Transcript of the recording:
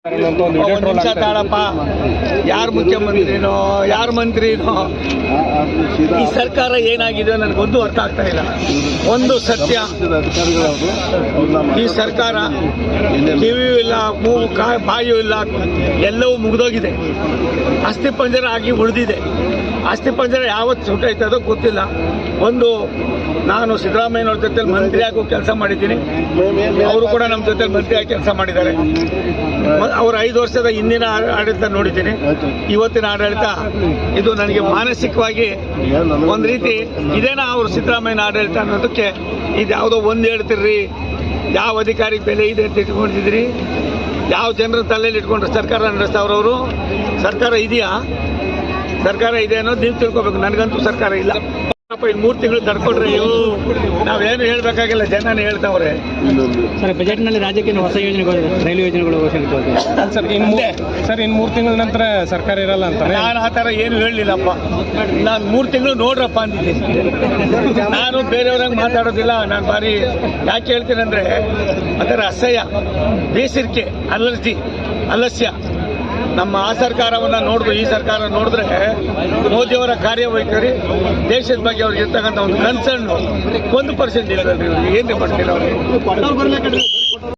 ನಿಮಿಷ ತಾಳಪ್ಪ, ಯಾರು ಮುಖ್ಯಮಂತ್ರಿನೋ ಯಾರು ಮಂತ್ರಿನೋ, ಈ ಸರ್ಕಾರ ಏನಾಗಿದೆ ನನಗೊಂದು ಅರ್ಥ ಆಗ್ತಾ ಇಲ್ಲ. ಒಂದು ಸತ್ಯ, ಈ ಸರ್ಕಾರ ಕಿವಿಯೂ ಇಲ್ಲ, ಮೂಗು ಬಾಯಿಯೂ ಇಲ್ಲ, ಎಲ್ಲವೂ ಮುಗಿದೋಗಿದೆ. ಅಸ್ಥಿಪಂಜರ ಆಗಿ ಉಳಿದಿದೆ. ಅಸ್ಥಿಪಂಜರ ಯಾವತ್ತು ಸುಟ್ಟೈತದೋ ಗೊತ್ತಿಲ್ಲ. ಒಂದು, ನಾನು ಸಿದ್ದರಾಮಯ್ಯನವ್ರ ಜೊತೆ ಮಂತ್ರಿಯಾಗೂ ಕೆಲಸ ಮಾಡಿದ್ದೀನಿ, ಅವರು ಕೂಡ ನಮ್ಮ ಜೊತೆ ಮಂತ್ರಿಯಾಗಿ ಕೆಲಸ ಮಾಡಿದ್ದಾರೆ. ಅವರ 5 ವರ್ಷದ ಹಿಂದಿನ ಆಡಳಿತ ನೋಡಿದ್ದೀನಿ, ಇವತ್ತಿನ ಆಡಳಿತ ಇದು ನನಗೆ ಮಾನಸಿಕವಾಗಿ ಒಂದು ರೀತಿ ಇದೇನಾ ಅವರು ಸಿದ್ದರಾಮಯ್ಯನ ಆಡಳಿತ ಅನ್ನೋದಕ್ಕೆ. ಇದು ಯಾವುದೋ ಒಂದು ಹೇಳ್ತಿರ್ರಿ, ಯಾವ ಅಧಿಕಾರಿ ಬೆಲೆ ಇದೆ ಅಂತ ಇಟ್ಕೊಂಡಿದ್ರಿ, ಯಾವ ಜನರ ತಲೆಯಲ್ಲಿ ಇಟ್ಕೊಂಡ್ರೆ ಸರ್ಕಾರ ನಡೆಸ್ತಾವ್ರವರು. ಸರ್ಕಾರ ಇದೆಯಾ? ಸರ್ಕಾರ ಇದೆ ಅನ್ನೋದು ನೀವು ತಿಳ್ಕೊಬೇಕು. ನನಗಂತೂ ಸರ್ಕಾರ ಇಲ್ಲ. 3 ತಿಂಗಳು ತಡ್ಕೊಂಡ್ರೆ ನಾವೇನು ಹೇಳ್ಬೇಕಾಗಿಲ್ಲ, ಜನನೇ ಹೇಳ್ತಾವ್ರೆ. ಸರ್, ಬಜೆಟ್ನಲ್ಲಿ ರಾಜ್ಯಕ್ಕೆ ಹೊಸ ಯೋಜನೆಗಳು, ರೈಲು ಯೋಜನೆಗಳು ಘೋಷಣೆ ಸರ್. ಇನ್ನು 3 ತಿಂಗಳ ನಂತರ ಸರ್ಕಾರ ಇರಲ್ಲ ಅಂತ ನಾನು ಆ ಥರ ಏನು ಹೇಳಲಿಲ್ಲಪ್ಪ. ನಾನು 3 ತಿಂಗಳು ನೋಡ್ರಪ್ಪ ಅಂದಿದ್ದೀನಿ. ನಾನು ಬೇರೆಯವ್ರಂಗೆ ಮಾತಾಡೋದಿಲ್ಲ. ನಾನು ಬಾರಿ ಯಾಕೆ ಹೇಳ್ತೀನಿ ಅಂದರೆ, ಅದರ ಅಸಹ್ಯ, ಬೇಸರಿಕೆ, ಅಲಸ್ಯ. ನಮ್ಮ ಆ ಸರ್ಕಾರವನ್ನು ನೋಡಿದ್ರು ಈ ಸರ್ಕಾರ ನೋಡಿದ್ರೆ ಮೋದಿಯವರ ಕಾರ್ಯವೈಖರಿ, ದೇಶದ ಬಗ್ಗೆ ಅವ್ರಿಗೆ ಇರ್ತಕ್ಕಂಥ ಒಂದು ಕನ್ಸರ್ನ್ 1% ಇಲ್ಲ. ಏನು ಮಾಡ್ತೀರ ಅವ್ರಿಗೆ?